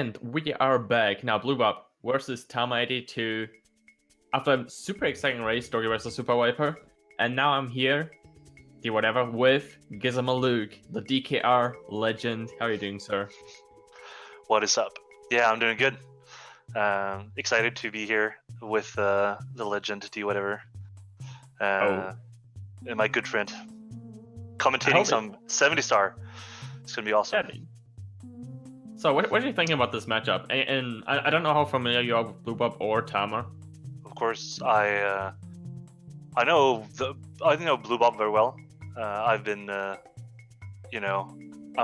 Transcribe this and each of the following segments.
And we are back. Now, BlueBob versus Tama82 after a super exciting race, Doggy versus Super Viper. And now I'm here, the whatever, with Gizamaluke, the DKR legend. How are you doing, sir? What is up? Yeah, I'm doing good. Excited to be here with the legend, D whatever. And my good friend. Commentating some 70 star. It's gonna be awesome. Yeah. So what are you thinking about this matchup? And I don't know how familiar you are with BlueBob or Tama. Of course, I know BlueBob very well. I've been I'm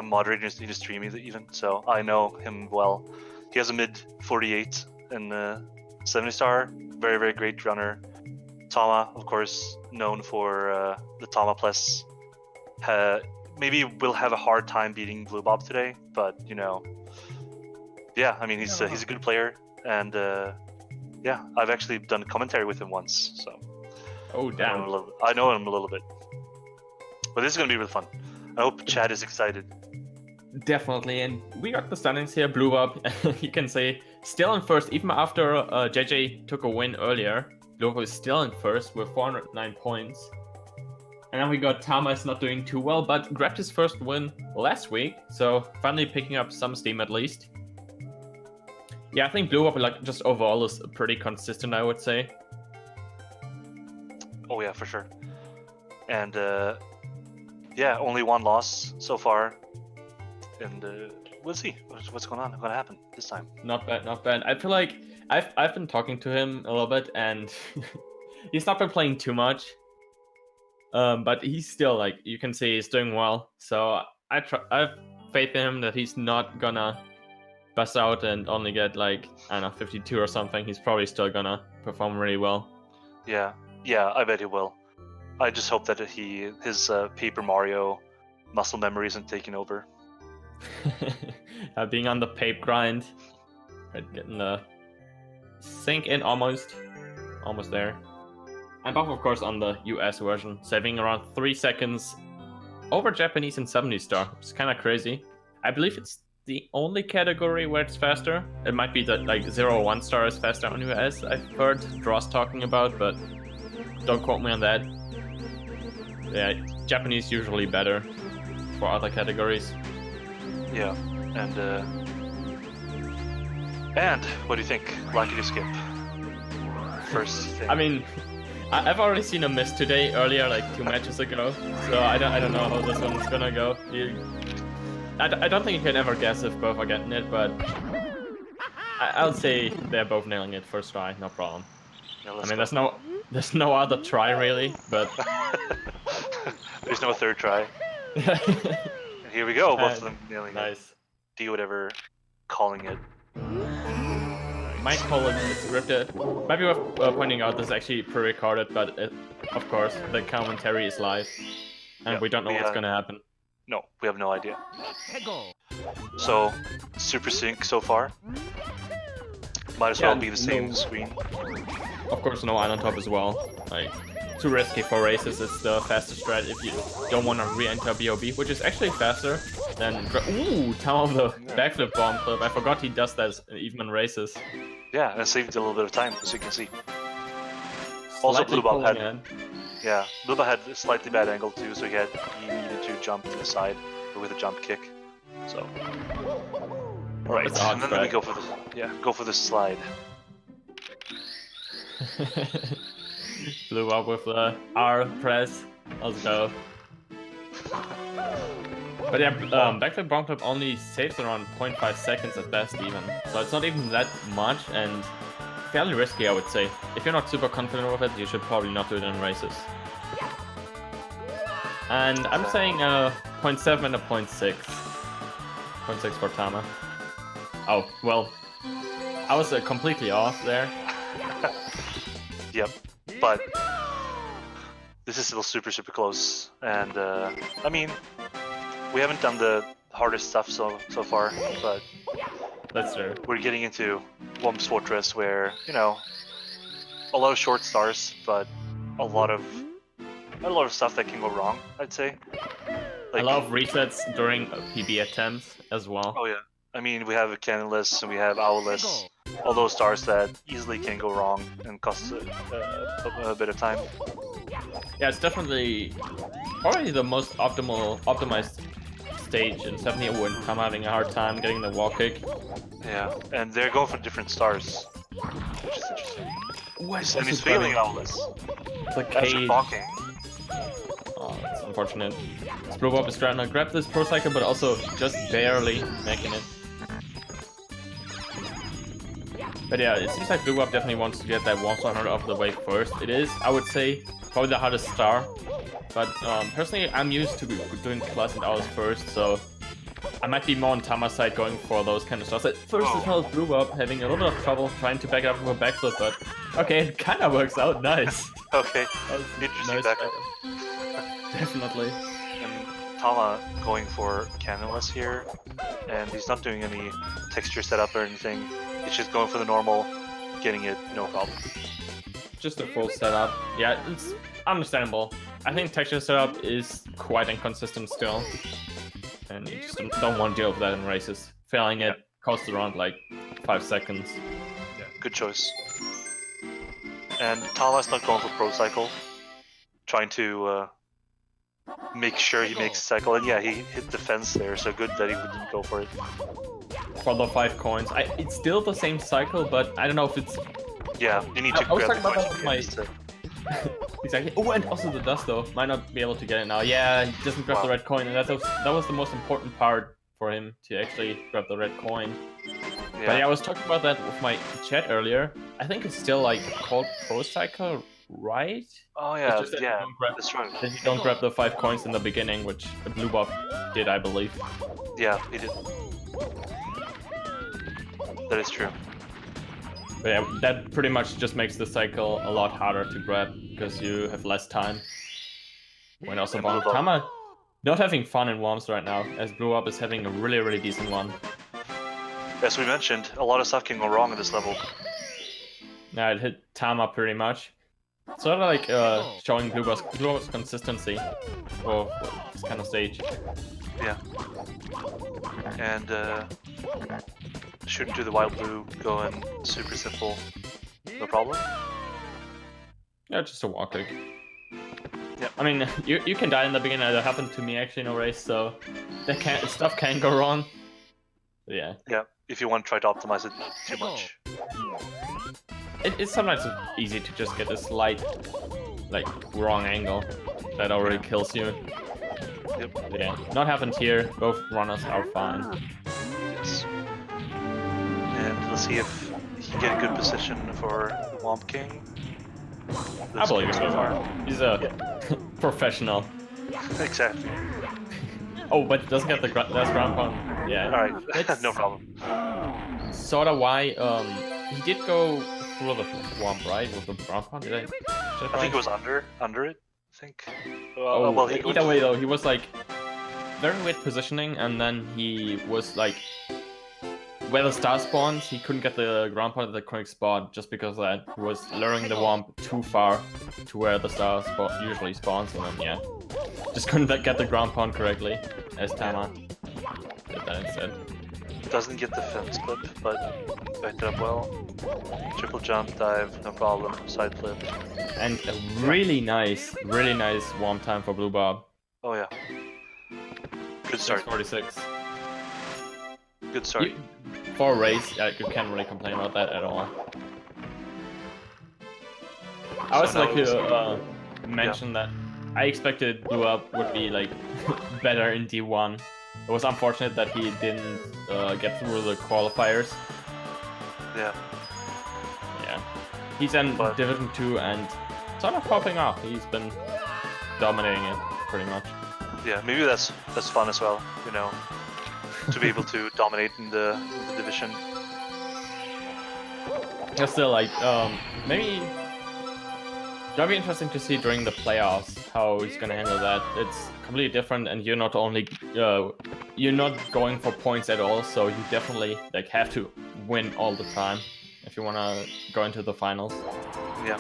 moderating his stream even, so I know him well. He has a mid 48 in 70 star, very great runner. Tama, of course, known for the Tama Plus. Maybe we'll have a hard time beating BlueBob today, but yeah, I mean he's a good player, and yeah, I've actually done commentary with him once, so. Oh damn! I know him a little bit, but this is gonna be really fun. I hope Chad is excited. Definitely, and we got the standings here. BlueBob, you can say, still in first, even after JJ took a win earlier. BlueBob is still in first with 409 points. And then we got Tama is not doing too well, but grabbed his first win last week, so finally picking up some steam at least. Yeah, I think BlueBob just overall is pretty consistent, I would say. Oh yeah, for sure. And yeah, only one loss so far. And we'll see what's going on, gonna happen this time. Not bad, not bad. I feel like I've been talking to him a little bit, and he's not been playing too much. But he's still, you can see he's doing well. So I've faith in him that he's not gonna bust out and only get I don't know, 52 or something. He's probably still gonna perform really well. Yeah, I bet he will. I just hope that his Paper Mario muscle memory isn't taking over. Being on the pape grind, right, getting the sink in almost there. And both, of course, on the US version, saving around 3 seconds over Japanese in 70 star. It's kind of crazy. I believe it's the only category where it's faster. It might be that 0-1 star is faster on US. I've heard Dross talking about, but don't quote me on that. Yeah, Japanese usually better for other categories. Yeah, and what do you think? Lucky to skip. First thing. I mean, I've already seen a miss today earlier, 2 matches ago. So I don't know how this one's gonna go. I don't think you can ever guess if both are getting it, but I'll say they're both nailing it first try, no problem. Yeah, I mean, there's no other try really, but there's no third try. And here we go, both of them nailing it. Nice. D whatever, calling it. Might call it scripted. Maybe worth pointing out this is actually pre-recorded, but of course the commentary is live, and we don't know what's gonna happen. No, we have no idea. So, super sync so far. Might as well be the same screen. Of course, no island top as well. Too risky for races. It's the fastest strat if you don't want to re-enter BOB, which is actually faster than. Ooh, Tama the backflip bomb clip. I forgot he does that even in races. Yeah, and it saved a little bit of time, as you can see. Also, BlueBob had a slightly bad angle too, so he needed to jump to the side with a jump kick. So, right, and then we go for the slide. BlueBob with the R press. Let's go. But yeah, backflip bomb clip only saves around 0.5 seconds at best even. So it's not even that much and fairly risky, I would say. If you're not super confident with it, you should probably not do it in races. And I'm saying 0.7 and a 0.6. 0.6 for Tama. Oh, well. I was completely off there. Yep, but this is still super close, and I mean, we haven't done the hardest stuff so far, but that's true. We're getting into Whomp's Fortress, where a lot of short stars, but a lot of stuff that can go wrong, I'd say. A lot of resets during PB attempts as well. Oh yeah, I mean, we have Cannonless and we have Owlless. All those stars that easily can go wrong and cost a bit of time. Yeah, it's definitely probably the most optimized stage in 70 when I'm having a hard time getting the wall kick. Yeah, and they're going for different stars, which is interesting. What? And he's failing Owlless. It's like That's cage. blocking. Oh, that's unfortunate. BlueBob is trying to grab this pro cycle, but also just barely making it. But yeah, it seems like BlueBob definitely wants to get that Whomp out of the way first. It is, I would say, probably the hardest star. But personally, I'm used to doing class and hours first, so I might be more on Tama's side going for those kind of stars. At first, as well as BlueBob having a little bit of trouble trying to back it up with a backflip, but okay, it kind of works out nice. Okay, nice interesting backup. Definitely. And Tama going for Cannonless here, and he's not doing any texture setup or anything. He's just going for the normal, getting it, no problem. Just a full setup. Yeah, it's understandable. I think texture setup is quite inconsistent still, and you just don't want to deal with that in races. Failing it costs around like 5 seconds. Yeah, good choice. And Tama's not going for pro cycle, trying to make sure he makes a cycle. And yeah, he hit the fence there, so good that he didn't go for it. For the 5 coins, it's still the same cycle, but I don't know if it's. Yeah, you need to I was grab talking the about coins. that with Exactly. Oh, and also the dust though. Might not be able to get it now. Yeah, he doesn't grab the red coin, and that was the most important part for him to actually grab the red coin. Yeah. But yeah, I was talking about that with my chat earlier. I think it's still like called Pro Cycle, right? Oh yeah, It's just that yeah, you don't grab, that's right. that you don't grab the 5 coins in the beginning, which BlueBob did, I believe. Yeah, he did. That is true. But yeah, that pretty much just makes the cycle a lot harder to grab because you have less time. When also BlueBob. Tama not having fun in Whomps right now, as BlueBob is having a really, really decent one. As we mentioned, a lot of stuff can go wrong at this level. Yeah, it hit Tama pretty much. Sort of like showing BlueBob's consistency for this kind of stage. Yeah. And shooting through the wild blue, going super simple. No problem. Yeah, just a wall kick. Yeah. I mean, you can die in the beginning. That happened to me actually in a race, so stuff can go wrong. But yeah. Yeah, if you want to try to optimize it too much. It's sometimes easy to just get a slight, like, wrong angle that already kills you. Yep. But yeah, not happened here. Both runners are fine. Yes. And let's see if he can get a good position for the Whomp King. I believe it so far. He's a professional. Exactly. Oh, but doesn't get the last ground pound. Yeah. Alright, no problem. Sort of why he did go through the Whomp, right? With the ground pound, did I check I right? think it was under it, I think. Oh, well, either way though, he was like very weird positioning, and then he was like where the star spawns, he couldn't get the ground pound at the correct spot just because of that. He was luring the Whomp too far to where the star usually spawns, and then yeah, just couldn't get the ground pound correctly as Tama did that instead. Doesn't get the fence clip, but backed it up well. Triple jump, dive, no problem. Side flip. And a really nice Whomp time for BlueBob. Oh yeah. Good start. 6:46. Good start. For a race, you can't really complain about that at all. I always like to mention that I expected BlueBob would be like better in D1. It was unfortunate that he didn't get through the qualifiers. Yeah. Yeah. He's in Division 2 and sort of popping off. He's been dominating it pretty much. Yeah, maybe that's fun as well, you know, to be able to dominate in the division. Yeah, still like maybe that'll be interesting to see during the playoffs how he's gonna handle that. It's completely different, and you're not only you're not going for points at all, so you definitely like have to win all the time if you wanna go into the finals. Yeah.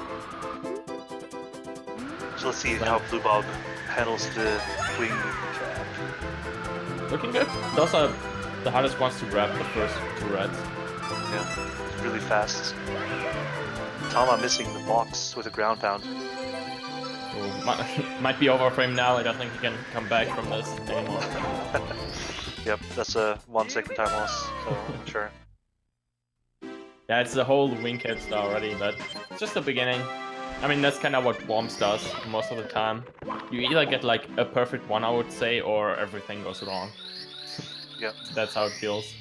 So let's see how BlueBob handles the wing cap. Looking good. Those are the hardest ones to grab the first 2 reds. Yeah, it's really fast. Tama missing the box with a ground pound. Ooh, might be overframe now. I don't think he can come back from this anymore. Yep, that's a 1 second time loss, so I'm sure. Yeah, it's the whole wing cap star already, but it's just the beginning. I mean, that's kind of what Whomp does most of the time. You either get like a perfect 1, I would say, or everything goes wrong. Yep. That's how it feels.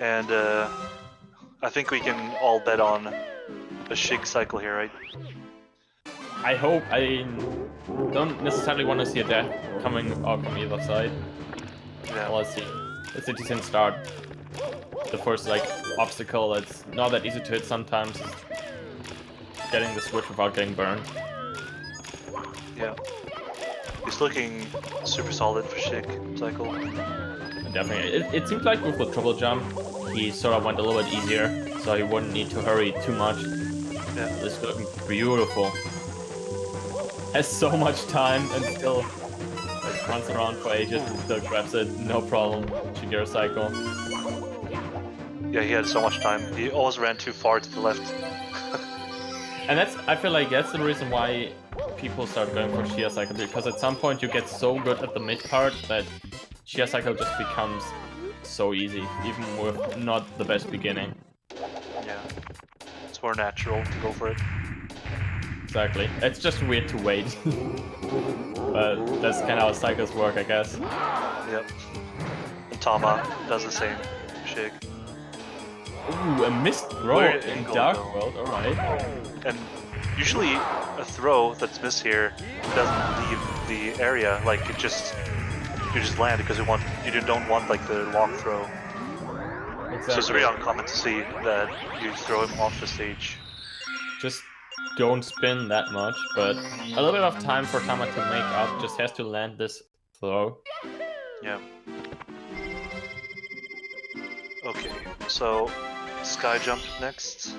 And I think we can all bet on a Shig cycle here, right? I hope. I don't necessarily want to see a death coming out from either side. Yeah. Well, let's see. It's a decent start. The first like obstacle that's not that easy to hit sometimes is getting the switch without getting burned. Yeah. He's looking super solid for Shig cycle. Definitely. It seems like with the triple jump, he sort of went a little bit easier, so he wouldn't need to hurry too much. Yeah. This is looking beautiful. Has so much time and still like, runs around for ages and still grabs it, no problem. Shigeru cycle. Yeah, he had so much time. He always ran too far to the left. And I feel like that's the reason why people start going for Shia cycle, because at some point you get so good at the mid part that Shia cycle just becomes so easy, even with not the best beginning. Yeah. It's more natural to go for it. Exactly. It's just weird to wait. But that's kind of how cycles work, I guess. Yep. And Tama does the same. Shig. Ooh, a missed throw Weird in angle, Dark though. World, alright. And usually a throw that's missed here doesn't leave the area, like you just land because you don't want like the long throw. Exactly. So it's very uncommon to see that you throw him off the stage. Just don't spin that much, but a little bit of time for Tama to make up, just has to land this throw. Yeah. Okay, so sky jump next.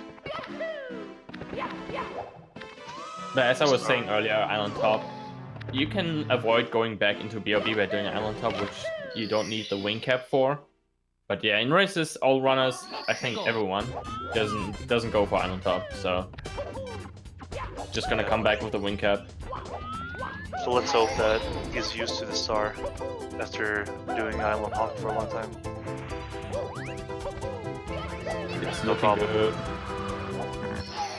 But as I was saying earlier, Island Top, you can avoid going back into BOB by doing Island Top, which you don't need the wing cap for. But yeah, in races, all runners, I think everyone, doesn't go for Island Top, so just gonna come back with the wing cap. So let's hope that he's used to the star after doing Island Hop for a long time. It's No looking problem. good.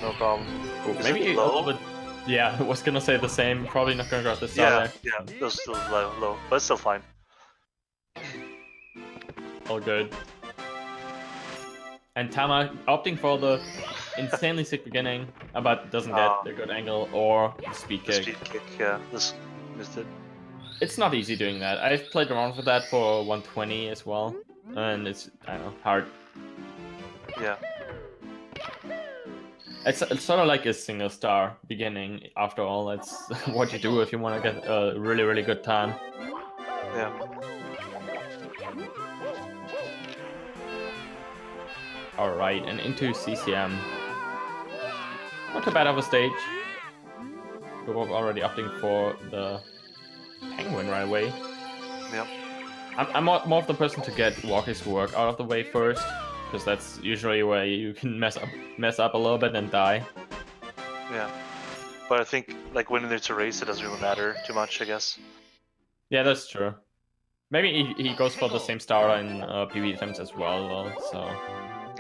No problem. Ooh, Is maybe it a low? little bit. Yeah, I was gonna say the same. Probably not gonna grab the star Yeah, there. yeah, it was still low, but it's still fine. All good. And Tama opting for the insanely sick beginning, but doesn't get a good angle or speed The kick. speed kick, yeah, this missed it. It's not easy doing that. I've played around with that for 120 as well, and it's, I don't know, hard. Yeah, It's sort of like a single star beginning, after all. That's what you do if you want to get a really, really good time. yeah. Alright, and into CCM. Not too bad of a stage. We were already opting for the penguin right away. Yep. I'm more of the person to get Walkie's work out of the way first, because that's usually where you can mess up a little bit and die. Yeah. But I think like when it's a race, it doesn't really matter too much, I guess. Yeah, that's true. Maybe he goes for the same star in PB attempts as well, though, so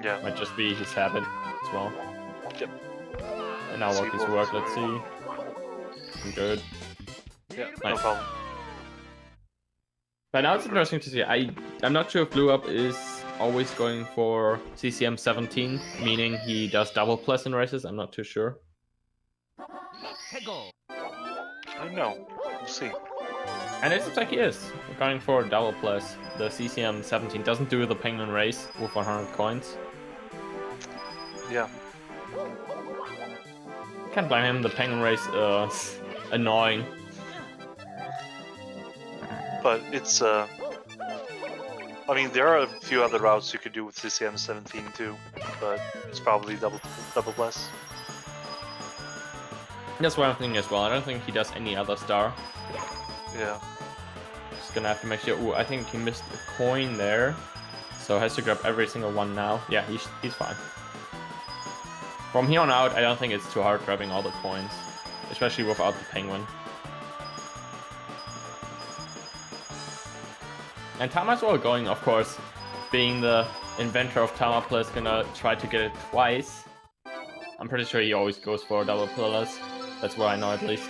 Yeah. might just be his habit as well. Yep. And now Walkie's work, let's see. Good. Yeah, Nice. no problem. But now it's interesting to see. I'm not sure if BlueBob is always going for CCM 17, meaning he does double plus in races. I'm not too sure. I don't know. We'll see. And it seems like he is going for double plus. The CCM 17 doesn't do the penguin race with 100 coins. Yeah. Can't blame him. The penguin race annoying. But it's I mean, there are a few other routes you could do with CCM 17 too, but it's probably double plus. That's what I'm thinking as well. I don't think he does any other star. Yeah. Just gonna have to make sure. Ooh, I think he missed a coin there. So has to grab every single one now. Yeah, he's fine. From here on out, I don't think it's too hard grabbing all the coins. Especially without the penguin. And Tama as well going, of course, being the inventor of Tama Plus, gonna try to get it twice. I'm pretty sure he always goes for double pillarless. That's what I know at least.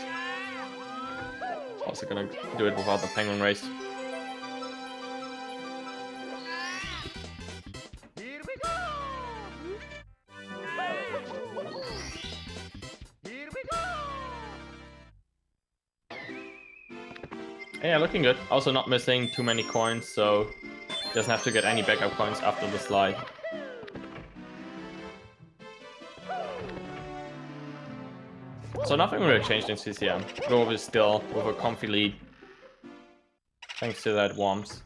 Also gonna do it without the penguin race. Yeah, looking good. Also not missing too many coins, so doesn't have to get any backup coins after the slide. So nothing really changed in CCM. BlueBob is still with a comfy lead. Thanks to that Whomps.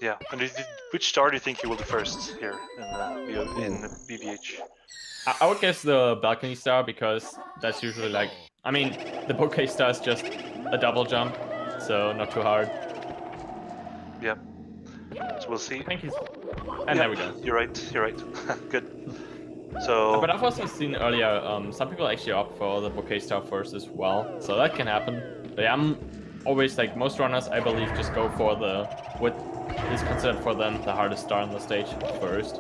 Yeah, and which star do you think he will do first here in BBH? I would guess the balcony star, because that's usually like... I mean, the bouquet star is just a double jump, so not too hard. Yep. So we'll see. I think he's... And there we go. You're right. Good. So... But I've also seen earlier, some people actually opt for the bouquet star first as well, so that can happen. But yeah, I'm always like, most runners, I believe, just go for the... what is considered for them the hardest star on the stage first.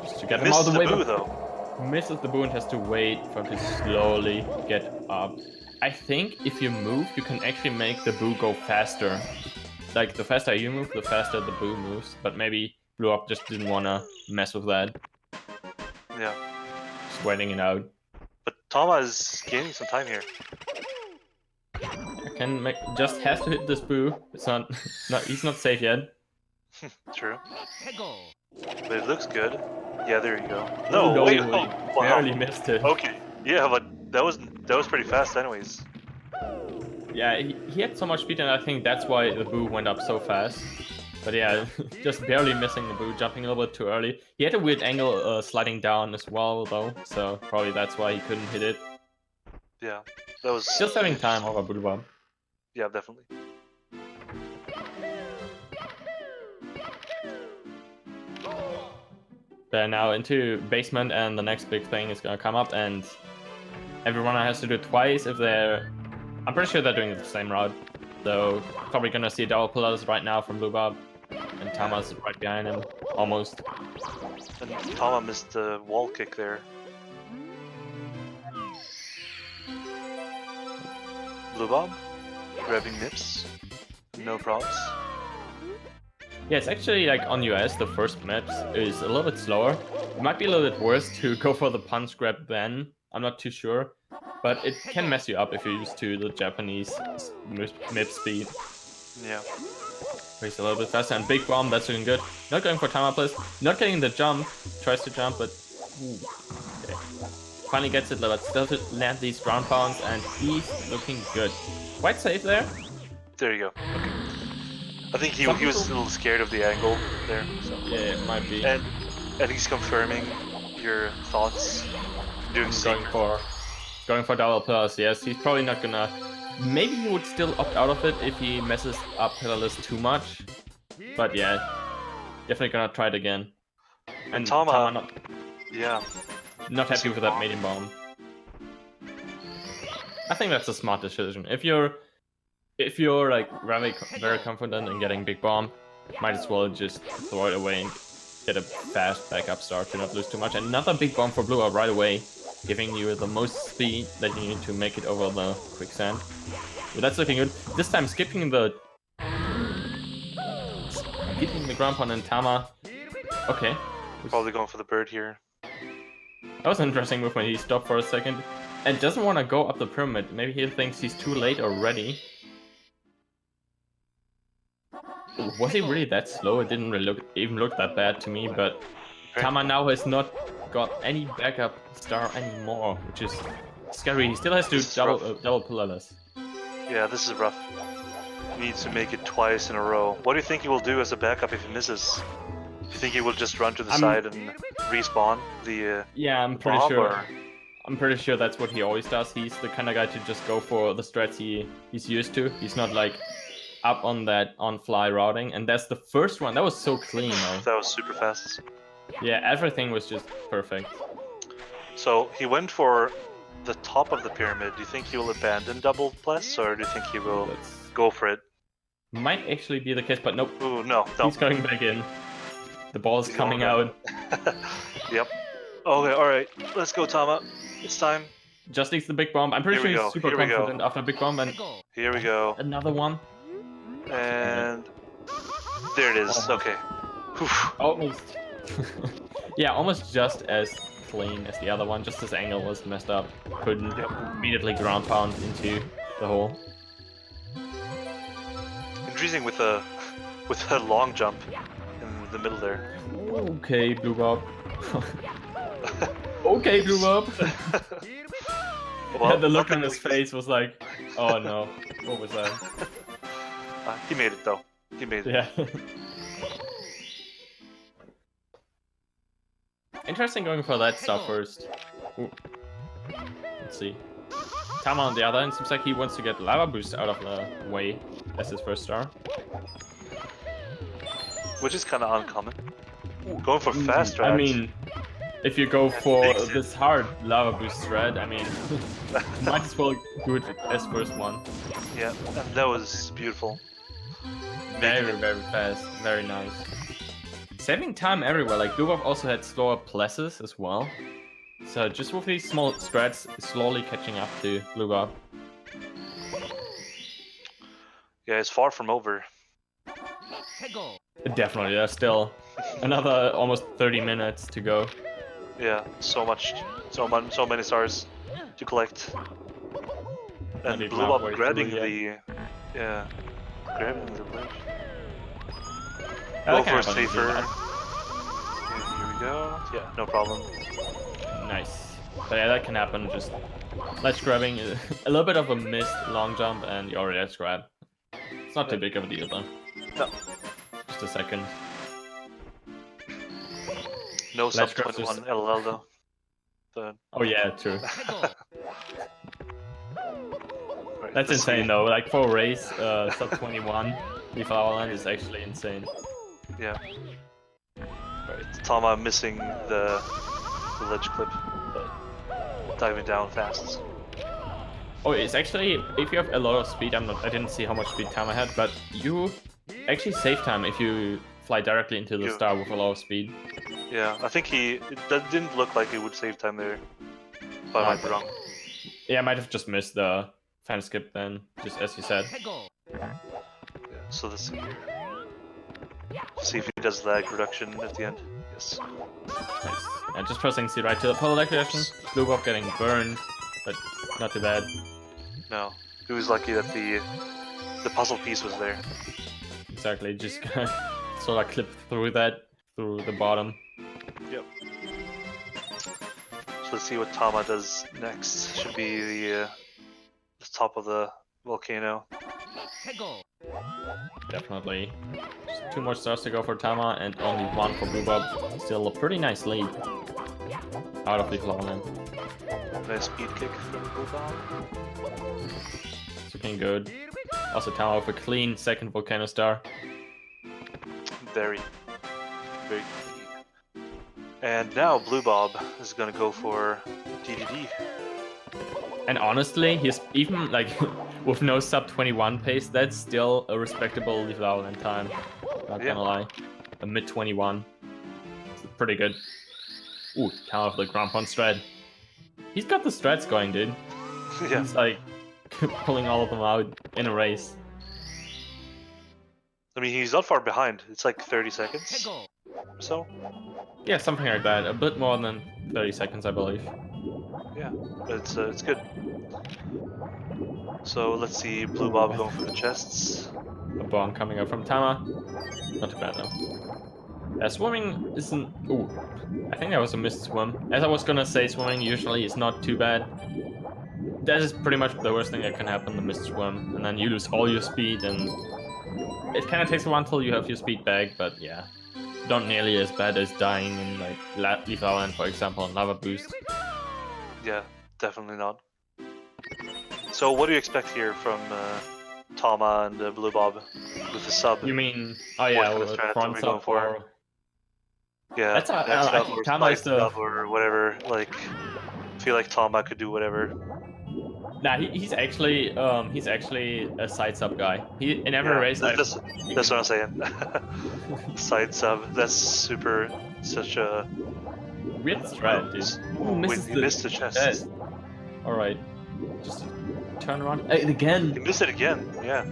Just to get him out of the way. Misses the boo and has to wait for him to slowly get up. I think if you move, you can actually make the boo go faster. Like, the faster you move, the faster the boo moves. But maybe BlueBob just didn't want to mess with that. Yeah. Just waiting it out. But Tama is gaining some time here. Can make, just has to hit this boo. It's not, he's not safe yet. True. But it looks good. Yeah, there you go. No, wait, barely missed it. Okay, yeah, but that was pretty fast, anyways. Yeah, he had so much speed, and I think that's why the boo went up so fast. But yeah, just barely missing the boo, jumping a little bit too early. He had a weird angle sliding down as well, though, so probably that's why he couldn't hit it. Yeah, that was just having time over BlueBob. Yeah, definitely. Then now into basement, and the next big thing is gonna come up, and every runner has to do it twice if they're... I'm pretty sure they're doing the same route. So probably gonna see double pillars right now from BlueBob, and Tama's right behind him, almost. And Tama missed the wall kick there. BlueBob grabbing nips, no props. Yeah, it's actually like on US, the first maps is a little bit slower. It might be a little bit worse to go for the punch grab then. I'm not too sure. But it can mess you up if you're used to the Japanese mid speed. Yeah. He's a little bit faster, and big bomb, that's looking good. Not going for Tama Plus, not getting the jump. Tries to jump, but... Ooh, okay. Finally gets it, but still to land these ground pounds, and he's looking good. Quite safe there. There you go. Okay. I think he was a little scared of the angle there. So. Yeah, it might be. And he's confirming your thoughts. Going for double plus, yes. He's probably not gonna... Maybe he would still opt out of it if he messes up pillarless too much. But yeah, definitely gonna try it again. And Tama not happy with that maiden bomb. I think that's a smart decision. If you're like very confident in getting big bomb, might as well just throw it away and get a fast backup start to not lose too much. Another big bomb for BlueBob right away, giving you the most speed that you need to make it over the quicksand. But that's looking good. This time skipping the ground pound, and Tama. Okay. Probably going for the bird here. That was an interesting movement. He stopped for a second and doesn't want to go up the pyramid. Maybe he thinks he's too late already. Was he really that slow? It didn't really even look that bad to me, but Tama now has not got any backup star anymore, which is scary. He still has to double pillarless. Yeah, this is rough. He needs to make it twice in a row. What do you think he will do as a backup if he misses? Do you think he will just run to the side and respawn the yeah, I'm pretty sure. I'm pretty sure that's what he always does. He's the kind of guy to just go for the strats he's used to. He's not like up on that on-fly routing, and that's the first one. That was so clean, though. That was super fast. Yeah, everything was just perfect. So he went for the top of the pyramid. Do you think he will abandon double plus, or do you think he will go for it? Might actually be the case, but nope. Ooh, no. He's going back in. The ball's coming out. Yep. Okay, alright. Let's go, Tama. It's time. Just needs the big bomb. I'm pretty sure he's super confident after big bomb, and here we go. Another one. And there it is. Okay. Almost. Yeah, almost just as clean as the other one. Just his angle was messed up. Couldn't immediately ground pound into the hole. Interesting with a long jump in the middle there. Okay, BlueBob. Okay, BlueBob. Well, the look on his face was like, oh no, what was that? He made it though. He made it. Yeah. Interesting going for that star first. Ooh. Let's see. Tama on the other end seems like he wants to get lava boost out of the way as his first star. Which is kind of uncommon. Going for fast I mean, if you go for this hard lava boost thread, I mean, might as well do it as first one. Yeah, and that was beautiful. Very, very fast. Very nice. Saving time everywhere. Like, BlueBob also had slower places as well. So just with these small strats, slowly catching up to BlueBob. Yeah, it's far from over. Definitely, there's still another almost 30 minutes to go. Yeah, so many stars to collect. And BlueBob grabbing the grabbing the ledge. Go for a safer. Okay, here we go. Yeah, no problem. Nice. But yeah, that can happen. Just ledge grabbing, a little bit of a missed long jump, and you already ledge grab. It's not too big of a deal though. No. Just a second. No sub 21 LL though. But... Oh yeah, true. Right, that's insane though. Like for a race, sub 21 Leaf Land is actually insane. Yeah. Right, Tama missing the ledge clip, but diving down fast. Oh, it's actually, if you have a lot of speed, I didn't see how much speed Tama had, but you actually save time if you fly directly into the star with a lot of speed. Yeah, I think that didn't look like he would save time there, but I might be wrong. Yeah, I might have just missed the fan skip then, just as you said. Yeah, so let's see here. See if he does lag reduction at the end. Yes. Nice. And just pressing C right to the pull lag reduction. BlueBob getting burned, but not too bad. No, he was lucky that the puzzle piece was there. Exactly, just sort of clip through the bottom. Yep. So let's see what Tama does next. Should be the top of the volcano. Definitely. Just 2 more stars to go for Tama and only 1 for BlueBob. Still a pretty nice lead out of the Clownland. Nice speed kick from BlueBob. It's looking good. Also Tama with a clean second volcano star. Very clean. And now BlueBob is gonna go for DDD. And honestly, he's even like with no sub 21 pace, that's still a respectable Leaf Land time. Not gonna lie. A mid 21. It's pretty good. Ooh, Tama with the ground pound strat. He's got the strats going, dude. Yeah. He's like pulling all of them out in a race. I mean, he's not far behind. It's like 30 seconds. So. Yeah, something like that. A bit more than 30 seconds, I believe. Yeah, but it's good. So let's see, BlueBob going for the chests. A bomb coming up from Tama. Not too bad though. Swimming isn't. Ooh, I think that was a missed swim. As I was gonna say, swimming usually is not too bad. That is pretty much the worst thing that can happen, the missed swim. And then you lose all your speed, and it kind of takes a while until you have your speed back, but yeah. Not nearly as bad as dying in like Leaf Land, for example, and Lava Boost. Yeah, definitely not. So what do you expect here from Tama and BlueBob with the sub. You mean? Oh yeah, kind of with strat are front we going sub for? or Yeah, That's back I sub think or Tama side is the. sub or whatever. Like, I feel like Tama could do whatever. Nah, he's actually a side sub guy. He in every Yeah, race. that's what I'm saying. Side sub. That's such a Weird strat, dude. Ooh, misses he the missed the chest. chest. All right, just turn around. Hey, again. He missed it again. Yeah.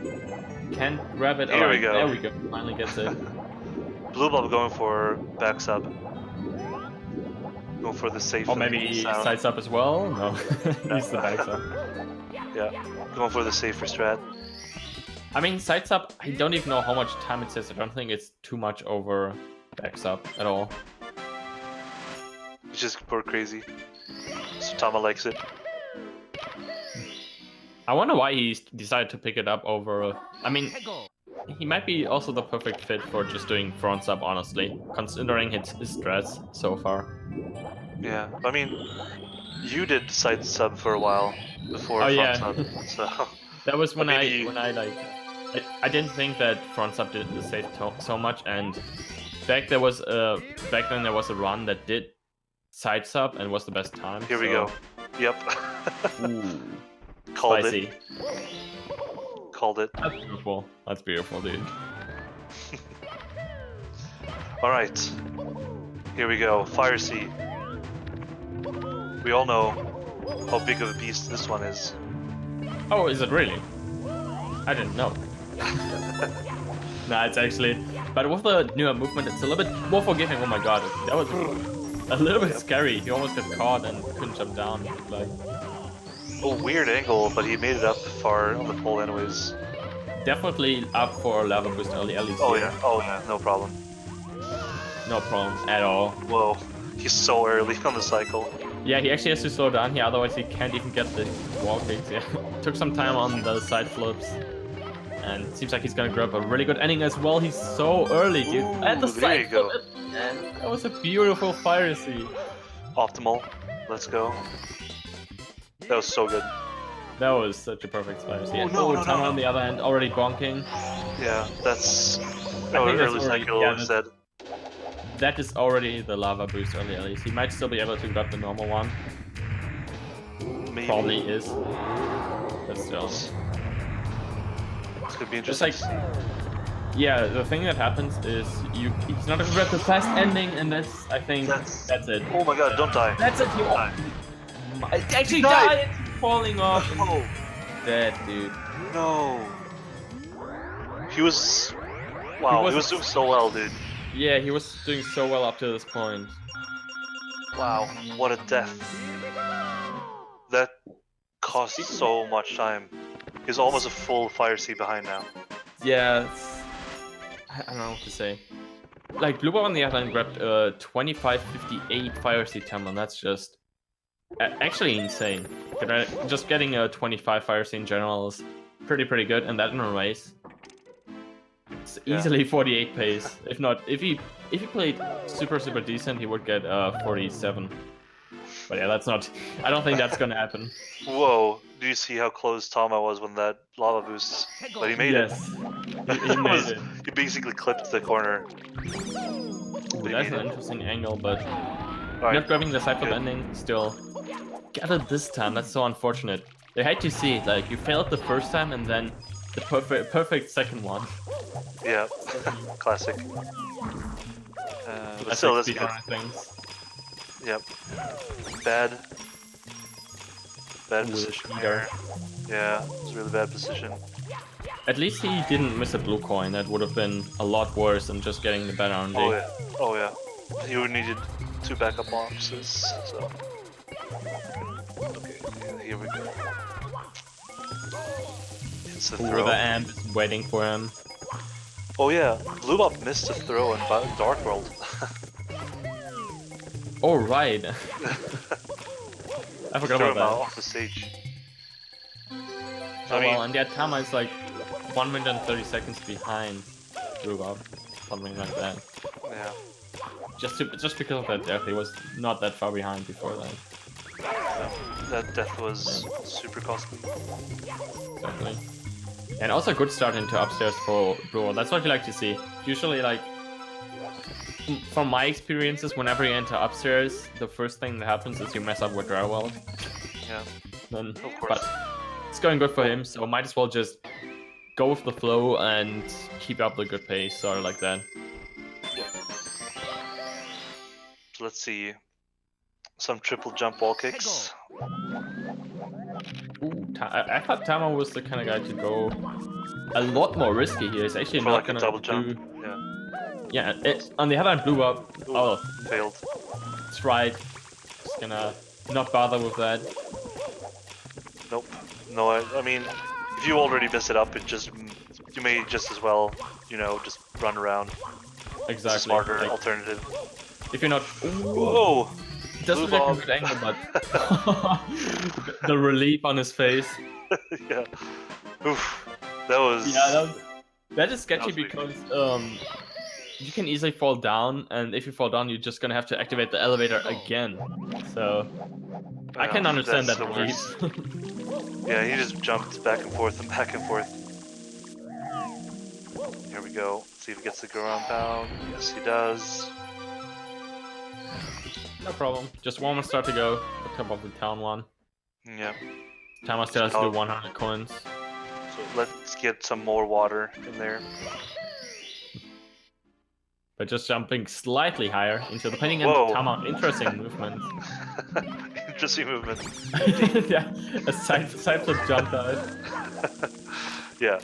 Can't grab it. Here Alright, we go. there we go. Finally gets it. BlueBob going for back sub. Going for the safe. Or maybe side sub as well. No, he's the back sub. Yeah, going for the safer strat. I mean, side sub. I don't even know how much time it says. I don't think it's too much over back sub at all. It's just poor crazy. So Tama likes it. I wonder why he decided to pick it up over. I mean, he might be also the perfect fit for just doing front sub, honestly, considering his strats so far. Yeah, I mean, you did side sub for a while before front sub, so that was when maybe I didn't think that front sub did the safe so much, and back then there was a run that did side sub and was the best time. Here we go. Yep. Ooh. Called Spicy. it. Called it. That's beautiful. That's beautiful, dude. All right. Here we go. Fire Sea. We all know how big of a beast this one is. Oh, is it really? I didn't know. Nah, it's actually. But with the newer movement, it's a little bit more forgiving. Oh my god, that was a little bit scary. He almost got caught and couldn't jump down. Like. A weird angle, but he made it up far on the pole anyways. Definitely up for a lava boost early at least. Oh yeah, no problem. No problem at all. Whoa, he's so early on the cycle. Yeah, he actually has to slow down here, otherwise he can't even get the wall kicks. Yeah, took some time on the side flips, and it seems like he's gonna grab a really good ending as well. He's so early, dude. Ooh, And the there side you go. flip, and that was a beautiful fire sea. Optimal. Let's go. That was so good. That was such a perfect fire sea. And no, Tama on the other hand already bonking. Yeah, that's early cycle instead. That is already the lava boost early at least. He might still be able to grab the normal one. Maybe. Probably is. But still. This could be Just interesting. like, yeah, the thing that happens is he's not gonna grab the fast ending, and that's, I think, that's it. Oh my god, don't die. That's it. He actually died. Falling off. No. Dead, dude. No. He was. Wow, he was doing so well, dude. Yeah, he was doing so well up to this point. Wow, what a death. That cost so much time. He's almost a full fire sea behind now. Yeah, I don't know what to say. Like, BlueBob on the other hand grabbed 2558 fire sea time, and that's just actually insane. Just getting a 25 fire sea in general is pretty good, and that in a race. It's easily 48 pace. If not, if he played super decent, he would get 47. But yeah, that's not. I don't think that's gonna happen. Whoa! Do you see how close Tama was when that lava boost? But he made it. He made it. He basically clipped the corner. Ooh, that's an interesting angle, but Right. not grabbing the side flip ending still. Got it this time. That's so unfortunate. I hate to see it. Like, you failed the first time and then the perfect second one. Yeah, classic. But still, that's good. Things. Yep. Bad position here. Yeah, it's a really bad position. At least he didn't miss a blue coin. That would have been a lot worse than just getting the better on D. Oh yeah. Oh yeah. He would needed 2 backup boxes. So. Okay. Here we go. It's the throw. The amp is waiting for him. Oh yeah, BlueBob missed a throw in Dark World. Oh right. I forgot about that. Off the stage. Oh well, and yeah, Tama is like 1 minute and 30 seconds behind BlueBob, something like that. Yeah. Just because of that death, he was not that far behind before that. That death was super costly. Exactly. And also a good start into upstairs for BlueBob. That's what you like to see. Usually, like, from my experiences, whenever you enter upstairs, the first thing that happens is you mess up with drywall. Yeah. Then, Of course. but it's going good for him, so might as well just go with the flow and keep up the good pace, sort of like that. Yeah. So let's see. Some triple jump wall kicks. Ooh, I thought Tama was the kind of guy to go a lot more risky here. He's actually For not like a gonna double do. jump. Yeah. Yeah. On the other hand, BlueBob. Ooh, Oh, failed. that's right. Just gonna not bother with that. Nope. No, I mean, if you already mess it up, you may just as well, you know, just run around. It's a Exactly. smarter Like, alternative. if you're not. Whoa! It does look like a BlueBob. good angle, but the relief on his face. Yeah. Oof. That was. Yeah, that is sketchy was weak. because you can easily fall down, and if you fall down, you're just gonna have to activate the elevator again. So I can understand that's that the relief. Yeah, he just jumped back and forth and back and forth. Here we go. See if he gets the ground pound. Yes, he does. No problem. Just one more start to go. The top of the town one. Yeah. Tama still has to do 100 coins. So let's get some more water in there. But just jumping slightly higher into the painting and Whoa. Tama. Interesting movement. Interesting movement. Yeah, a side flip jump dive. Yeah.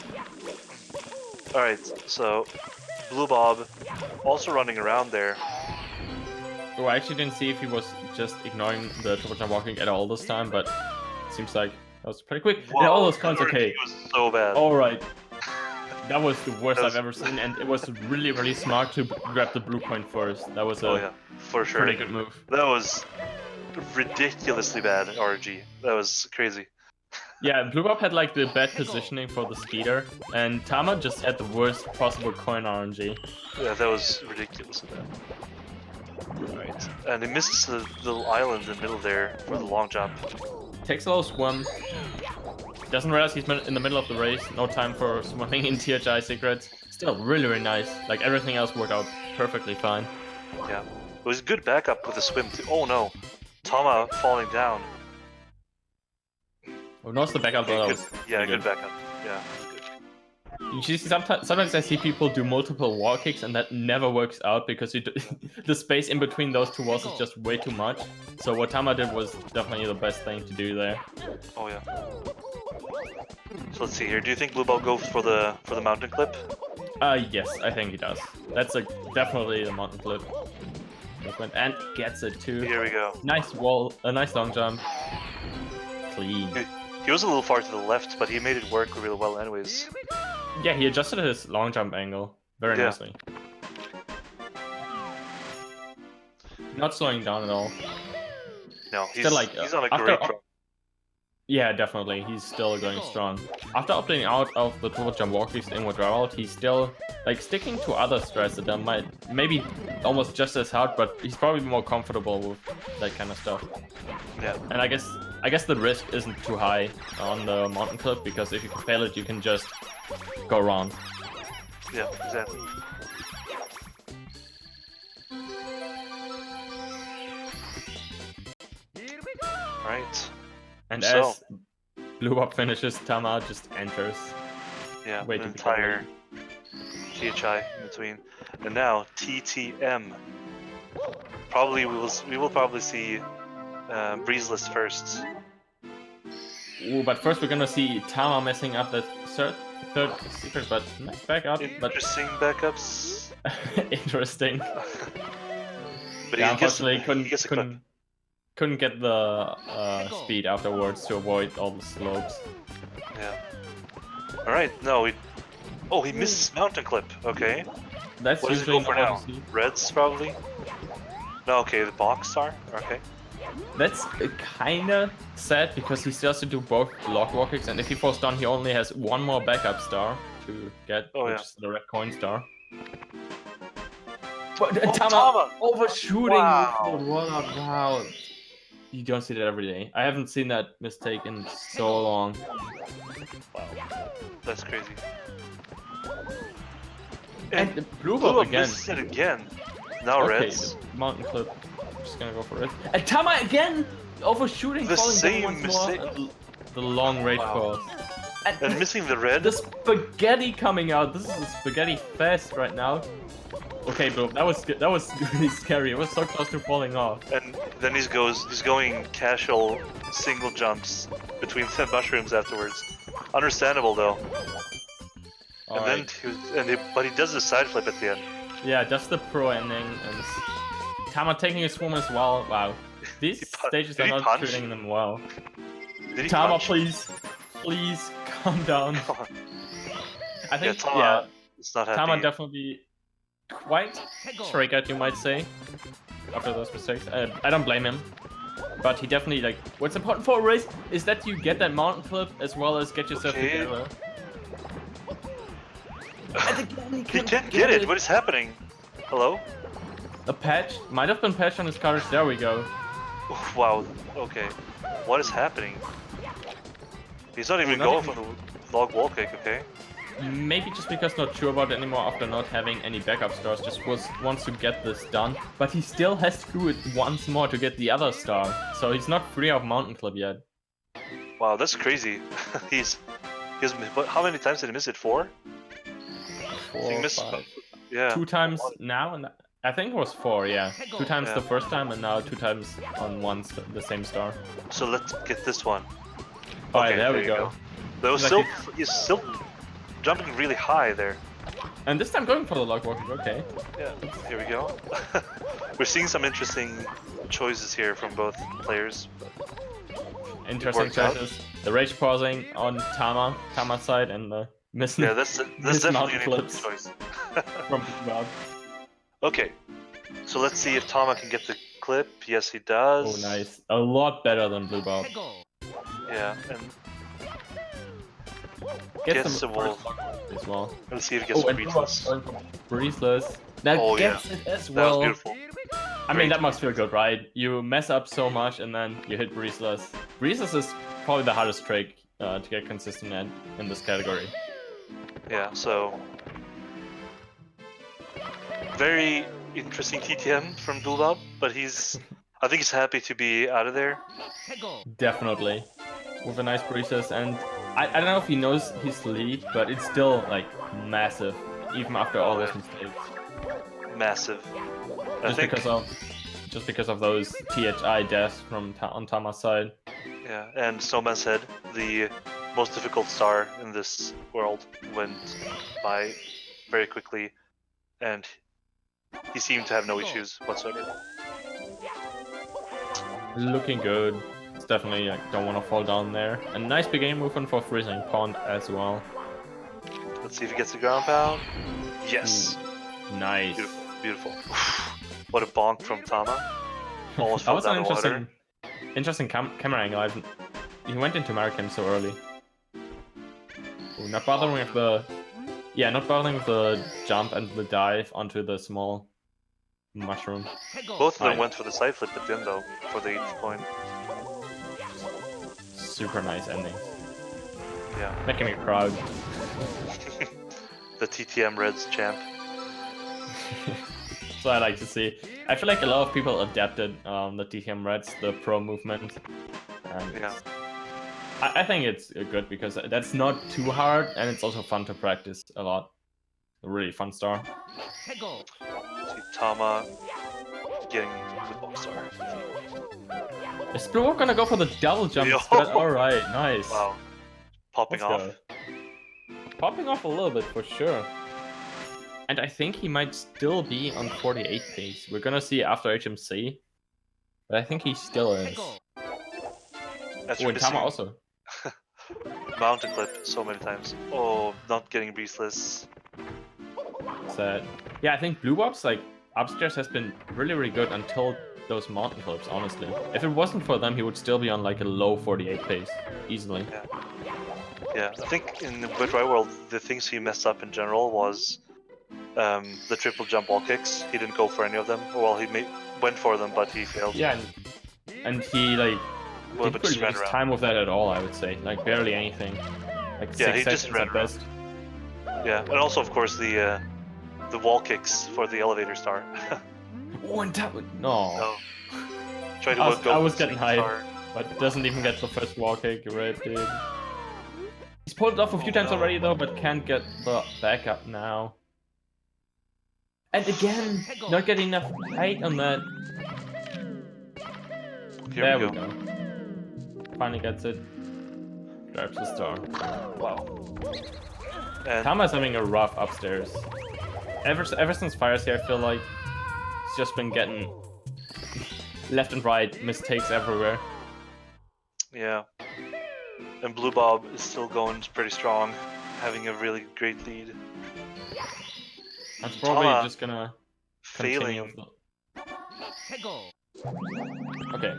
Alright, so BlueBob also running around there. Oh, I actually didn't see if he was just ignoring the triple jump walking at all this time, but it seems like that was pretty quick. Whoa, Yeah, all those coins okay. It was so bad. Alright. That was the worst That I've ever seen, and it was really, really smart to grab the blue coin first. That was Oh yeah, for sure. pretty good move. That was ridiculously bad RG. That was crazy. Yeah, BlueBob had like the bad positioning for the speeder, and Tama just had the worst possible coin RNG. Yeah, that was ridiculously bad. Right, and he misses the little island in the middle there for the long jump. Takes a little swim. Doesn't realize he's in the middle of the race. No time for swimming in THI secrets. Still really, really nice. Like everything else worked out perfectly fine. Yeah, it was good backup with the swim too. Oh no, Tama falling down. Oh, notice the backup though. Yeah, good backup. Yeah. You see, sometimes I see people do multiple wall kicks and that never works out because the space in between those two walls is just way too much. So what Tama did was definitely the best thing to do there. Oh yeah. So let's see here. Do you think BlueBob goes for the mountain clip? Yes, I think he does. That's definitely the mountain clip. And gets it too. Here we go. Nice wall, a nice long jump. Clean. He was a little far to the left, but he made it work really well anyways. Yeah, he adjusted his long jump angle very nicely. Not slowing down at all. No, he's on a great run. Yeah, definitely. He's still going strong. After opting out of the triple jump walkies in with Geralt, he's still like sticking to other strats that might maybe almost just as hard, but he's probably more comfortable with that kind of stuff. Yeah. And I guess the risk isn't too high on the mountain clip because if you can fail it, you can just go around. Yeah, exactly. Right. And so, as BlueBob finishes, Tama just enters. Yeah, Way the to entire THI in between. And now TTM. Probably we will probably see Breezeless first. Ooh, but first we're gonna see Tama messing up that third secret, but nice backup. Interesting backups. Interesting. But yeah, he unfortunately couldn't get the speed afterwards to avoid all the slopes. Yeah. All right. No, he misses mountain clip. Okay. That's what does it usually go for now? Reds probably. No, okay, the box star. Okay. That's kinda sad because he still has to do both lock wall kicks, and if he falls down, he only has one more backup star to get, which is the red coin star. But Tama overshooting with the roll-up. Wow. you don't see that every day. I haven't seen that mistake in so long. Wow, that's crazy. And the BlueBob BlueBob again. misses it again. Now Okay, Reds. the mountain clip. I'm just gonna go for it. And Tama again! Overshooting, The falling same down once mistake. more. And the long range pause. And missing the red. The spaghetti coming out. This is a spaghetti fest right now. Okay, bro, that was really scary. It was so close to falling off. And then he's going casual single jumps between the mushrooms afterwards. Understandable though. But he does the side flip at the end. Yeah, that's the pro ending, and Tama taking a swim as well. Wow, these stages are not treating them well. Tama, please calm down. I think it's not happy. Tama definitely quite triggered, you might say, after those mistakes. I don't blame him, but he definitely like. What's important for a race is that you get that mountain clip as well as get yourself together. He can't get it. What is happening? Hello? A patch? Might have been patched on his cars. There we go. Wow. Okay. What is happening? He's not even going for the log wall kick. Okay. Maybe just because not sure about it anymore after not having any backup stars. Just wants to get this done. But he still has to do it once more to get the other star. So he's not free of mountain clip yet. Wow, that's crazy. How many times did he miss it? 4? 4, 5. Yeah. 2 times now, and I think it was 4. Yeah, 2 times the first time, and now 2 times on the same star. So let's get this one. Okay, there we go. There was he's still jumping really high there. And this time going for the log walking. Okay. Yeah. Here we go. We're seeing some interesting choices here from both players. Interesting choices. The rage pausing on Tama's side, and the missing. Yeah, that's definitely an important choice. From Bob. Okay, so let's see if Tama can get the clip. Yes, he does. Oh, nice. A lot better than BlueBob. Yeah, and gets some as well. Let's see if he gets breathless. Breathless. That gets it as well. That was beautiful. I mean, that must feel good, right? You mess up so much and then you hit breathless. Breathless is probably the hardest trick to get consistent at in this category. Yeah, so very interesting TTM from BlueBob, but I think he's happy to be out of there. Definitely. With a nice breathless, and I don't know if he knows his lead, but it's still like massive, even after all those mistakes. Massive. Just because of those THI deaths on Tama's side. Yeah, and Snowman said the most difficult star in this world went by very quickly, and he seemed to have no issues whatsoever. Looking good. It's definitely like don't want to fall down there. A nice beginning movement for Freezing Pond as well. Let's see if he gets the ground pound. Yes. Ooh, nice. Beautiful. What a bonk from Tama. Almost that fell was down an the water. interesting camera angle. He went into Markham so early. Ooh, not bothering with the jump and the dive onto the small mushroom. Both of them went for the side flip at the end though, for the 8th point. Super nice ending. Yeah. Making me proud. The TTM Reds champ. So I like to see. I feel like a lot of people adapted the TTM Reds, the pro movement. Yeah. I think it's good because that's not too hard, and it's also fun to practice a lot. A really fun star. See Tama getting the box star. Is BlueBob gonna go for the double jump instead? Alright, nice. Wow. Popping off. Popping off a little bit for sure. And I think he might still be on 48 pace. We're gonna see after HMC. But I think he still is. Oh, and Tama also. Mountain clip so many times. Oh, not getting breathless. Sad. Yeah, I think BlueBob's like upstairs has been really good until those mountain clips, honestly. If it wasn't for them, he would still be on like a low 48 pace, easily. Yeah, I think in the Virtual World, the things he messed up in general was the triple jump wall kicks. He didn't go for any of them. Well, he went for them, but he failed. Yeah, and he like Well, didn't but just really ran use around. time with that at all. I would say, like barely anything. Like Yeah, 6 he just seconds ran at best. Yeah, and also of course the wall kicks for the elevator star. Oh, and that would no. So, try to I go was for the getting second hyped, star. but doesn't even get the first wall kick. Red dude. He's pulled it off a few Oh, times no. already though, but can't get the backup now. And again, not getting enough height on that. Here There we go. Finally gets it. Grabs the star. Wow. And Tama's having a rough upstairs. Ever since Fires here, I feel like he's just been getting left and right mistakes everywhere. yeah. And BlueBob is still going pretty strong, having a really great lead. That's probably Tama just gonna continue. failing. Okay.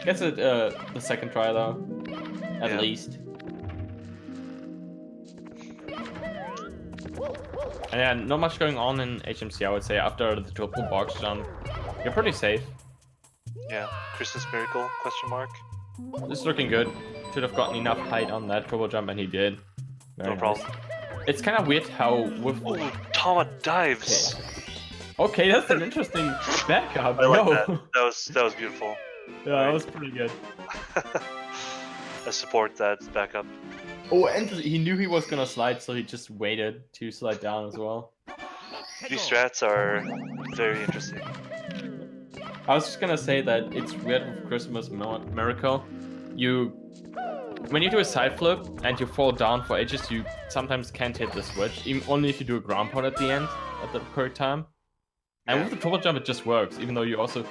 Gets it the second try though. At Yeah. least. And yeah, not much going on in HMC, I would say. After the triple box jump, you're pretty safe. Yeah. Christmas miracle? Question mark. This is looking good. Should have gotten enough height on that triple jump, and he did. Very No nice. problem. It's kind of weird how with. Oh, Tama dives. Okay, that's an interesting backup. I like Yo. that. That was beautiful. Yeah, that was pretty good. I support that backup. Oh, and he knew he was gonna slide, so he just waited to slide down as well. These strats are very interesting. I was just gonna say that it's weird with Christmas Miracle. When you do a side flip and you fall down for ages, you sometimes can't hit the switch, even only if you do a ground pound at the end, at the correct time. And Yeah. with the triple jump, it just works, even though you also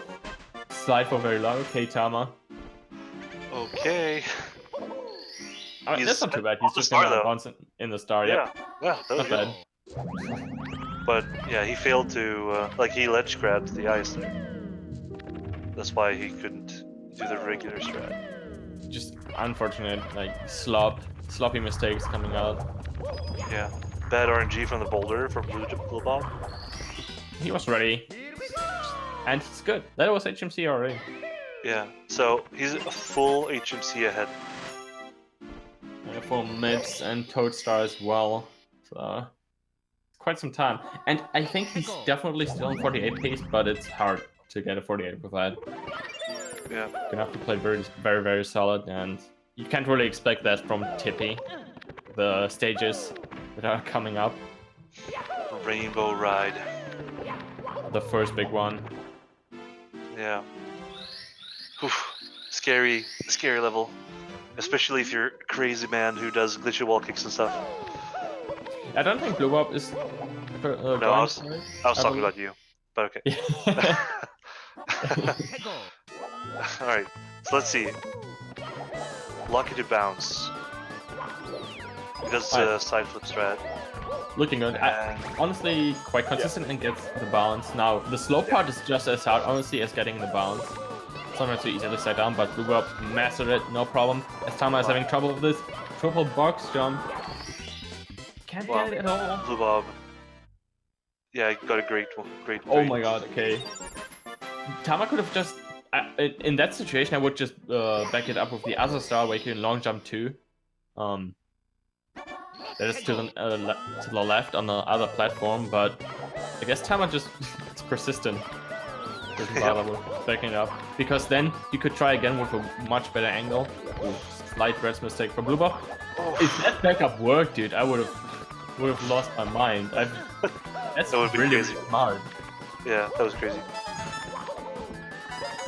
slide for very low. Okay, Tama. Okay. I mean, that's not too bad. on He's the just star, gonna though. bounce in the star. Yep. Yeah, that was Not bad. good. But yeah, he failed to he ledge grabbed the ice there. That's why he couldn't do the regular strat. Just unfortunate, like sloppy mistakes coming out. Yeah, bad RNG from the boulder from BlueBob. He was ready, and he's good. That was HMC already. Yeah, so he's a full HMC ahead. And for mids and Toadstar as well. So quite some time. And I think he's definitely still on 48 pace, but it's hard to get a 48 with that. Yeah. Gonna have to play very, very, very solid, and you can't really expect that from Tippy. The stages that are coming up. Rainbow Ride. The first big one. Yeah. Oof. Scary level. Especially if you're a crazy man who does glitchy wall kicks and stuff. I don't think BlueBob is No, going I was for it. talking about you, but okay. Yeah. Alright, so let's see. Lucky to bounce. He does side flip strat. Looking good. Honestly, quite consistent and gets the bounce. Now, the slow part is just as hard, honestly, as getting the bounce. Sometimes too easy to slide down, but BlueBob mastered it, no problem. As Tama is having trouble with this triple box jump. Can't get it at all. BlueBob. Yeah, got a great. Oh my god, okay. Tama could have just... in that situation, I would just back it up with the other star where you can long jump too. That is to the left on the other platform, but I guess Tama just it's persistent. Doesn't bother with backing it up, because then you could try again with a much better angle. Ooh, slight rest mistake for BlueBob. Oh. If that backup worked, dude, I would have lost my mind. That's That would be really crazy. smart. Yeah, that was crazy.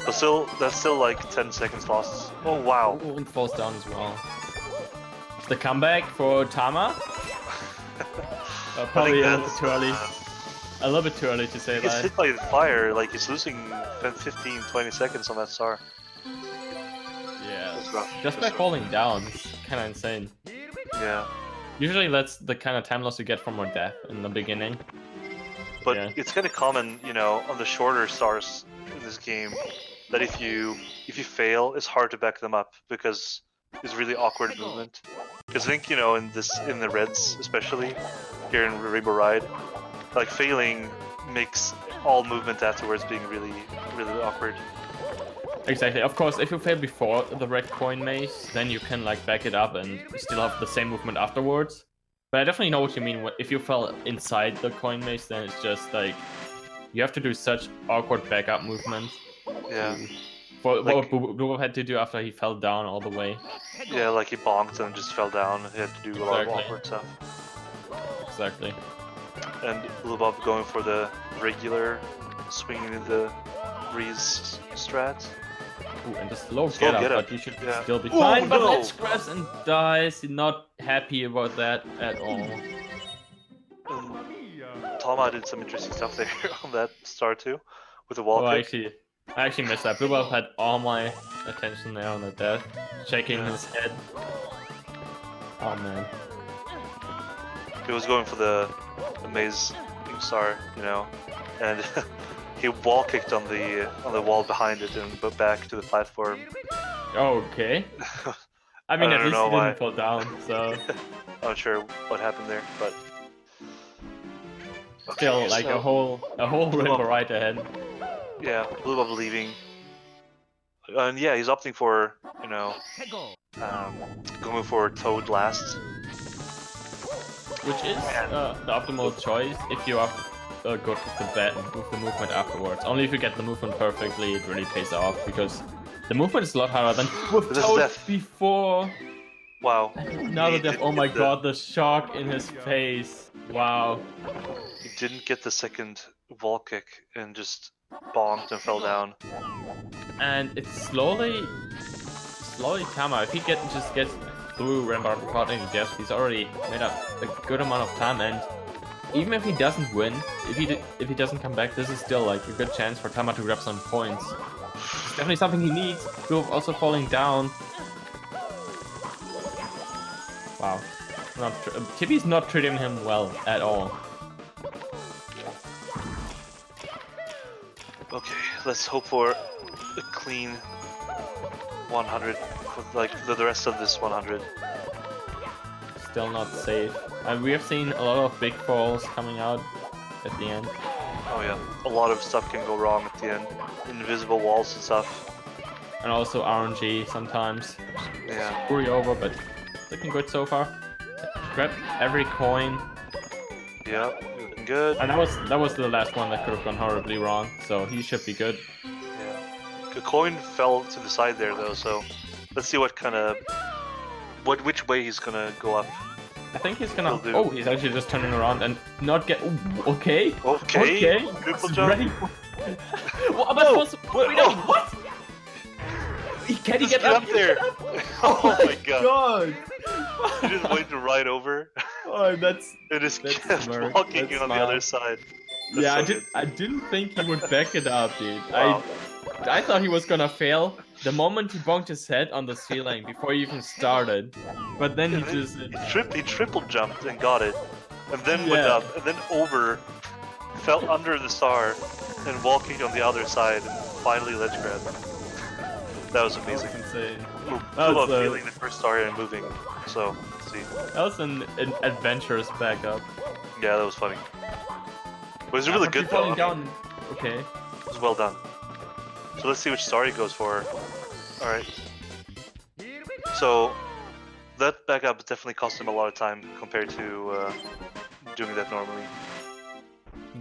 But still, that's still like 10 seconds lost. Oh wow. Oh, and falls down as well. The comeback for Tama? Probably a little bit too early. A little bit too early to say He gets that. hit by the fire, like he's losing 15-20 seconds on that star. Yeah, That's rough. just by falling down, it's kind of insane. Yeah. Usually that's the kind of time loss you get from more death in the beginning. But Yeah. it's kind of common, you know, on the shorter stars in this game, that if you fail, it's hard to back them up because it's really awkward movement. Because I think, you know, in the reds especially, here in Rainbow Ride, like failing makes all movement afterwards being really, really awkward. Exactly. Of course, if you fail before the red coin maze, then you can like back it up and still have the same movement afterwards. But I definitely know what you mean. If you fell inside the coin maze, then it's just like you have to do such awkward backup movements. Yeah. For Like- what BlueBob had to do after he fell down all the way. Yeah, like he bonked and just fell down. He had to do a lot of Exactly. awkward stuff. Exactly. And BlueBob going for the regular, swinging in the Reese strat. Ooh, and the slow Slow get up, get up, but you should yeah. still be Oh, fine. But no! Let's grabs and dies. Not happy about that at all. And Tama did some interesting stuff there on that star too, with the wall Oh, kick. I actually missed that. BlueBob had all my attention there on the death, shaking Yeah. his head. Oh man. He was going for the amazing star, you know, and he wall kicked on the wall behind it and put back to the platform. Okay. I mean, I at don't least know he why. didn't fall down, so I'm not sure what happened there, but still Okay, like so- a whole rainbow right ahead. yeah, BlueBob leaving, and yeah, he's opting for going for Toad last. Which is the optimal choice if you are good with the movement afterwards. Only if you get the movement perfectly, it really pays off, because the movement is a lot harder than with This is Toad death. before. Wow. Now He that death, didn't oh my get the- god, the shock in his face. Wow. He didn't get the second wall kick and just bonked and fell down. And it's slowly Tama. If he just gets through Rampart without any deaths, he's already made up a good amount of time. And even if he doesn't win, if he doesn't come back, this is still like a good chance for Tama to grab some points. It's definitely something he needs. BlueBob also falling down. Wow. Tippy's not treating him well at all. Okay, let's hope for a clean 100 for like the rest of this 100. Still not safe. We have seen a lot of big falls coming out at the end. Oh yeah, a lot of stuff can go wrong at the end. Invisible walls and stuff. And also RNG sometimes. Yeah. Screw you over, but looking good so far. Grab every coin. Yeah, looking good. And that was the last one that could have gone horribly wrong, so he should be good. Yeah. The coin fell to the side there though, so let's see what kind of which way he's gonna go up. I think he's gonna. Will do. Oh, he's actually just turning around and not get. Ooh, okay. Okay. Okay. Triple He's jump. ready for- What? But No. wait, no, what? Can he Just get up there? Oh my god. God. He just went right over Oh, that's. and just That's kept smart. walking That's on the smart. other side. That's Yeah, so I didn't think he would back it up, dude. Wow. I thought he was gonna fail the moment he bonked his head on the ceiling before he even started. But then he And then just he triple jumped and got it, and then went Yeah. up, and then over, fell under the star, and walking on the other side, and finally ledge grab. That was amazing. insane. I was, love feeling the first star and moving. So let's see. That was an adventurous backup. Yeah, that was funny. It was really good though. Falling down. Okay. It was well done. So let's see which star he goes for. All right. So that backup definitely cost him a lot of time compared to doing that normally.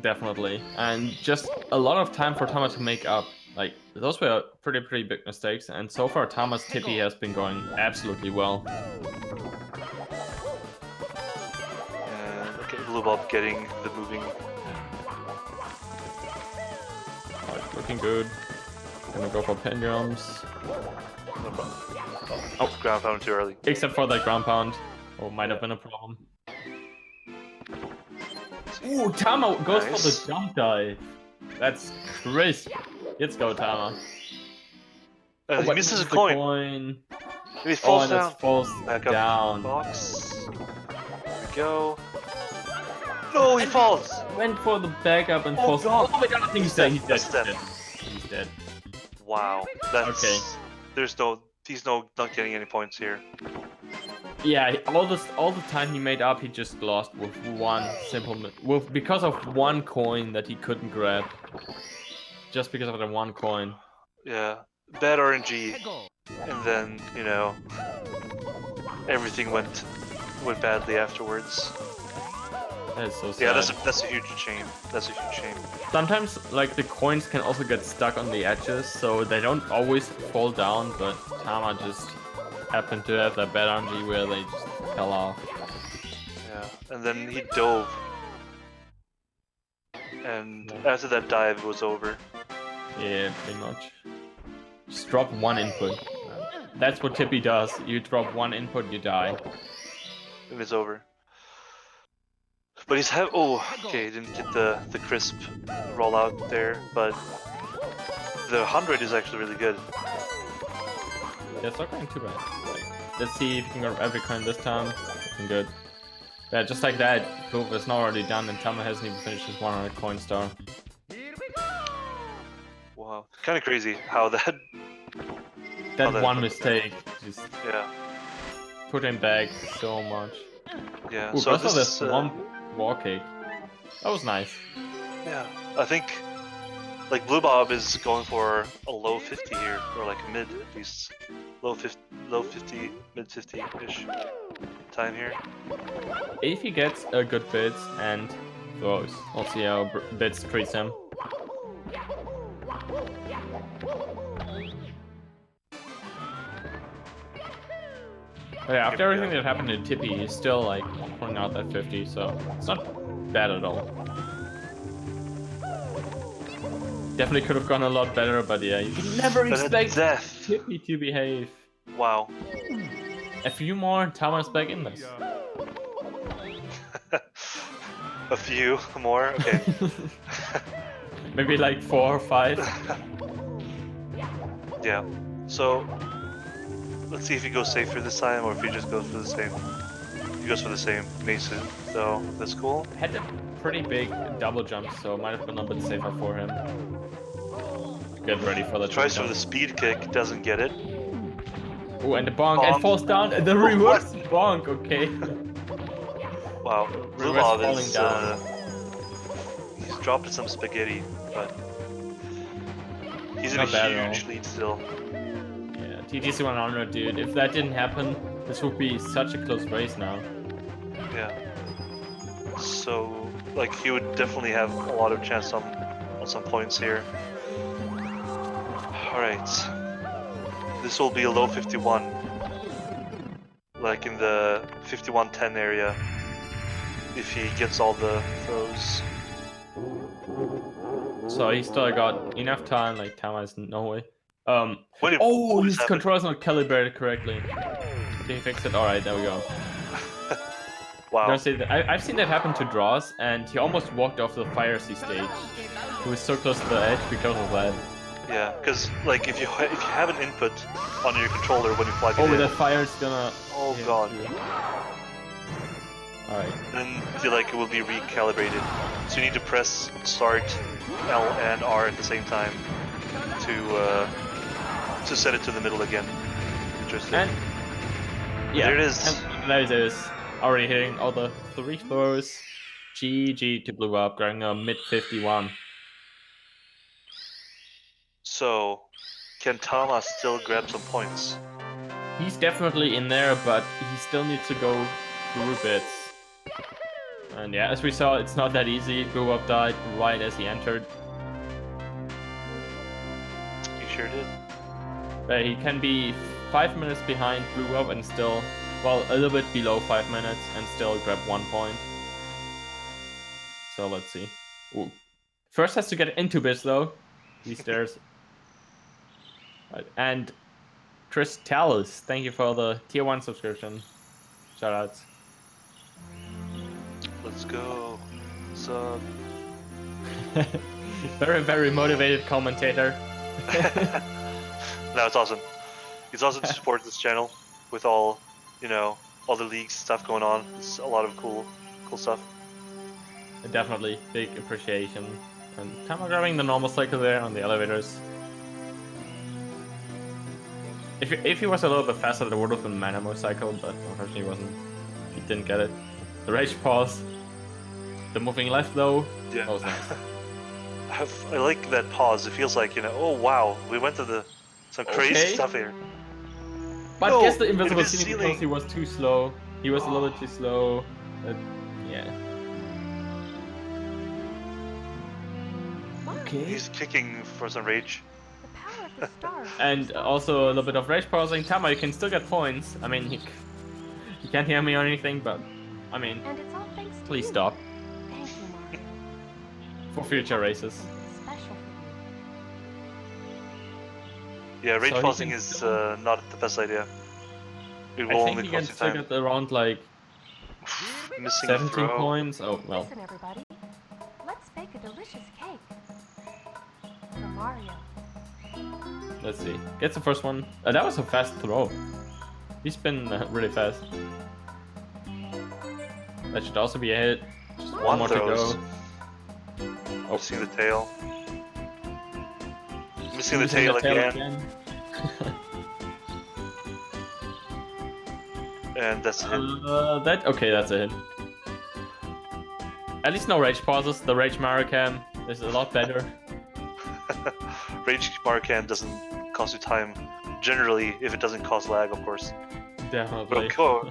Definitely. And just a lot of time for Tama to make up. Like, those were pretty big mistakes, and so far Tama's Tippy has been going absolutely well. And okay, BlueBob getting the moving. Alright, looking good. Gonna go for pendulums. Oh, ground pound too early. Except for that ground pound. Oh, might have been a problem. Ooh, Tama goes for the Nice. jump dive. That's crisp. Let's go, Tama. He but misses a the coin. coin. And he Oh, falls and down. it falls Back up down. box. There we go. No, he falls. Went for the backup and Oh, falls. God. Oh my god, I think he's dead. He's dead. He's dead. He's dead. Wow. That's Okay. He's not getting any points here. Yeah, all the time he made up, he just lost with one simple because of one coin that he couldn't grab. Just because of the one coin. Yeah. bad RNG, and then everything went badly afterwards. That is so sad. Yeah, that's a huge shame. That's a huge shame. Sometimes, like, the coins can also get stuck on the edges, so they don't always fall down, but Tama just happened to have that bad RNG where they just fell off. Yeah, and then he dove. And after that dive, it was over. Yeah, pretty much. Just drop one input. That's what Tippy does. You drop one input, you die. It was over. But he's okay, he didn't get the crisp rollout there, but the 100 is actually really good. Yeah, it's not going too bad. Like, let's see if you can grab every coin this time. Looking good. Yeah, just like that, Proof is not already done and Tama hasn't even finished his 100 coin star. Wow, kind of crazy how that... That one mistake just put him back so much. Yeah, Ooh, so also this this Whomp wall kick. That was nice. Yeah, I think like BlueBob is going for a low 50 here, or like a mid at least. Low 50, mid 50-ish time here. If he gets a good bits and throws, we'll see how bits treats him. But yeah, after everything that happened to Tippy, he's still like pulling out that 50, so it's not bad at all. Definitely could have gone a lot better, but yeah, you can never expect Tippy to behave. Wow. A few more, Tama's back in this. A few more? Okay. Maybe like 4 or 5. Yeah. So let's see if he goes safer this time, or if he just goes for the same. He goes for the same Mason, so that's cool. Had a pretty big double jump, so it might have been a bit safer for him. Get ready for the tries for the speed kick, doesn't get it. Oh, and the bonk, and falls down, and the reverse bonk, okay. Wow, BlueBob is down. He's dropped some spaghetti, but he's in a huge lead still. Yeah, TTC 100, dude. If that didn't happen, this would be such a close race now. Yeah. So, like, he would definitely have a lot of chance on some points here. All right. This will be a low 51, like in the 51-10 area, if he gets all the throws. So he still got enough time, like Tama has no way. What his controller's not calibrated correctly. Okay, he fixed it. Alright, there we go. Wow. I've seen that happen to Draws, and he almost walked off the Fire Sea stage. He was so close to the edge because of that. Yeah, because like if you have an input on your controller when you plug it in. Oh, that fire's gonna. Oh god. Alright. Then it will be recalibrated. So you need to press start L and R at the same time to set it to the middle again. Interesting. And yeah, there it is. And there it is. Already hitting all the 3 throws. GG to BlueBob, going a mid 51. So, can Tama still grab some points? He's definitely in there, but he still needs to go through bits. And yeah, as we saw, it's not that easy. BlueBob died right as he entered. He sure did. But he can be 5 minutes behind BlueBob and still, well, a little bit below 5 minutes and still grab 1 point. So let's see. Ooh. First has to get into bits though. These stairs. And Chris Tallis, thank you for the tier 1 subscription. Shoutouts. Let's go. Sub. Very, very motivated commentator. No, it's awesome. It's awesome to support this channel with all the leagues stuff going on. It's a lot of cool stuff. Definitely, big appreciation. And Tama grabbing the normal cycle there on the elevators. If he was a little bit faster, there would have been Manamo cycle, but unfortunately he wasn't. He didn't get it. The rage pause. The moving left though. Yeah. That was nice. I like that pause. It feels like, oh wow, we went to the Some crazy Okay. stuff here. But No, guess the invisible it is ceiling ceiling. because he was too slow. He was a little bit too slow. Yeah. Okay. He's kicking for some rage. The power of the stars. And also a little bit of rage pausing. Tama, you can still get points. I mean, he can't hear me or anything, but I mean, And it's all thanks to please you. stop Thank you, Mario. for future races. Something special for Yeah, rage So he pausing can is still- not the best idea. It I will think only he can cost you still time. get around like Missing 17 throw. points. Oh you. well. Listen, everybody. Let's bake a delicious cake for Mario. Let's see. Gets the first one. That was a fast throw. He's been really fast. That should also be a hit. Just one more throws. to go. Oh, Missing the tail. Missing the Missing tail again. And that's a hit. Okay, that's a hit. At least no rage pauses. The rage Mario Cam is a lot better. Rage bar cam doesn't cost you time. Generally, if it doesn't cause lag, of course. Definitely. Cool.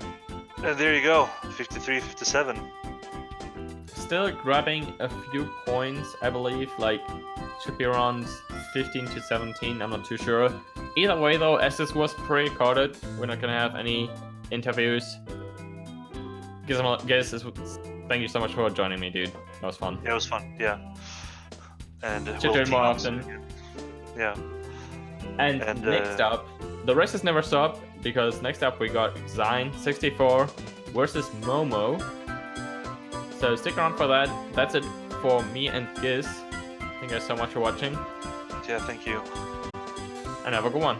And there you go, 53, 57. Still grabbing a few points, I believe. Like, should be around 15 to 17. I'm not too sure. Either way, though, as this was pre-recorded, we're not gonna have any interviews. Guess thank you so much for joining me, dude. That was fun. Yeah, it was fun. Yeah. And Should do it team more up often. soon. Yeah. And next up, the races never stop because next up we got SM64 versus Momo. So stick around for that. That's it for me and Giz. Thank you guys so much for watching, Yeah, thank you. and have a good one.